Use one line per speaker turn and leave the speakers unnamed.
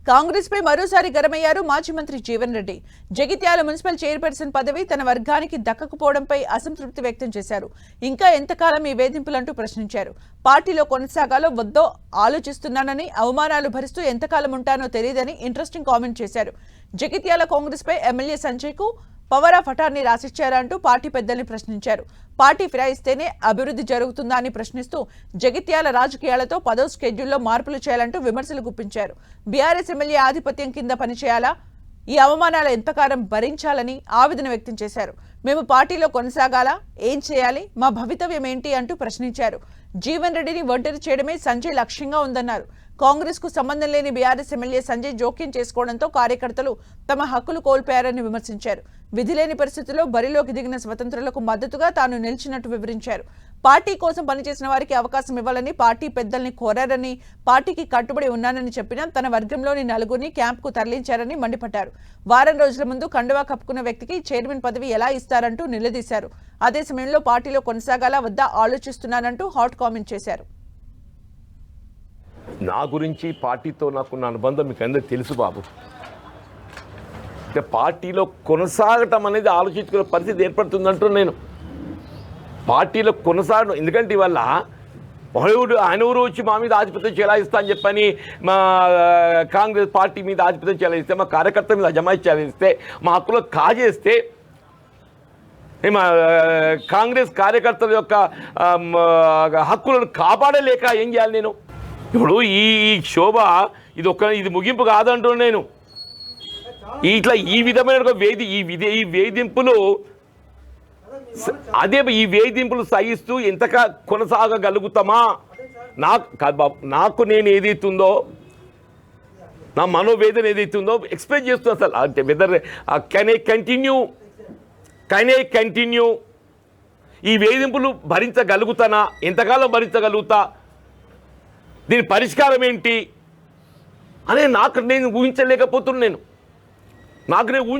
కాంగ్రెస్ పై మరోసారి గరమయ్యారు మాజీ Mantri Jeevan Reddy. Jagtial municipal chairperson పదవి తన వర్గానికి దక్కకపోవడంపై అసంతృప్తి వ్యక్తం చేశారు. ఇంకా ఎంతకాలం ఈ వేధింపులంటూ ప్రశ్నించారు. పార్టీలో కొనసాగాలో వద్దో ఆలోచిస్తున్నానని, అవమానాలు భరిస్తూ ఎంతకాలం ఉంటానో తెలియదని ఇంట్రెస్టింగ్ కామెంట్ చేశారు. జగిత్యాల కాంగ్రెస్ పై ఎమ్మెల్యే సంజయ్ కు పవర్ ఆఫ్ అటార్నీ రాసిచ్చారా అంటూ పార్టీ పెద్దల్ని ప్రశ్నించారు. పార్టీ ఫిరాయిస్తేనే అభివృద్ధి జరుగుతుందా అని ప్రశ్నిస్తూ జగిత్యాల రాజకీయాలతో 10వ షెడ్యూల్లో మార్పులు చేయాలంటూ విమర్శలు గుప్పించారు. బీఆర్ఎస్ ఎమ్మెల్యే ఆధిపత్యం కింద పనిచేయాలా, ఈ అవమానాలు ఎంతకాలం భరించాలని ఆవేదన వ్యక్తం చేశారు. మేము పార్టీలో కొనసాగాలా, ఏం చేయాలి, మా భవితవ్యం ఏంటి అంటూ ప్రశ్నించారు. జీవన్ రెడ్డిని ఒంటరి చేయడమే సంజయ్ లక్ష్యంగా ఉందన్నారు. కాంగ్రెస్ కు సంబంధం లేని బీఆర్ఎస్ ఎమ్మెల్యే సంజయ్ జోక్యం చేసుకోవడంతో కార్యకర్తలు తమ హక్కులు కోల్పోయారని విమర్శించారు. విధిలేని పరిస్థితుల్లో బరిలోకి దిగిన స్వతంత్రులకు మద్దతుగా తాను నిలిచినట్టు వివరించారు. పార్టీ కోసం పనిచేసిన వారికి అవకాశం ఇవ్వాలని పార్టీ పెద్దల్ని కోరారని, పార్టీకి కట్టుబడి ఉన్నానని చెప్పినా తన వర్గంలోని నలుగురిని క్యాంప్కు తరలించారని మండిపడ్డారు. వారం రోజుల ముందు కండువా కప్పుకున్న వ్యక్తికి చైర్మన్ పదవి ఎలా ఇస్తారంటూ నిలదీశారు. అదే సమయంలో పార్టీలో కొనసాగాలా వద్దా ఆలోచిస్తున్నానంటూ హాట్ కామెంట్ చేశారు.
నా గురించి పార్టీతో నాకున్న అనుబంధం మీకు అందరికీ తెలుసు బాబు. అంటే పార్టీలో కొనసాగటం అనేది ఆలోచించుకునే పరిస్థితి ఏర్పడుతుందంటూ నేను పార్టీలో కొనసాగడం. ఎందుకంటే ఇవాళ ఆయన ఊరు వచ్చి మా మీద ఆధిపత్యం చెలాయిస్తా అని చెప్పని మా కాంగ్రెస్ పార్టీ మీద ఆధిపత్యం చెలాయిస్తే, మా కార్యకర్తల మీద అజమాయి చెలాయిస్తే, మా హక్కులో కాజేస్తే, మా కాంగ్రెస్ కార్యకర్తల యొక్క హక్కులను కాపాడలేక ఏం చేయాలి నేను? ఇప్పుడు ఈ శోభ ఇది ముగింపు కాదంటూ నేను ఇట్లా ఈ విధమైన ఈ వేధింపులు ఈ వేధింపులు సహిస్తూ ఎంతగా కొనసాగగలుగుతామా? నాకు నేను ఏదైతుందో, నా మనోవేదన ఏదైతుందో ఎక్స్ప్రెస్ చేస్తూ అసలు అంటే వెదర్ కెన్ ఐ కంటిన్యూ ఈ వేధింపులు భరించగలుగుతానా? ఎంతకాలం భరించగలుగుతా? దీని పరిష్కారం ఏంటి అని నేను ఊహించలేకపోతున్నాను. నాకు నేను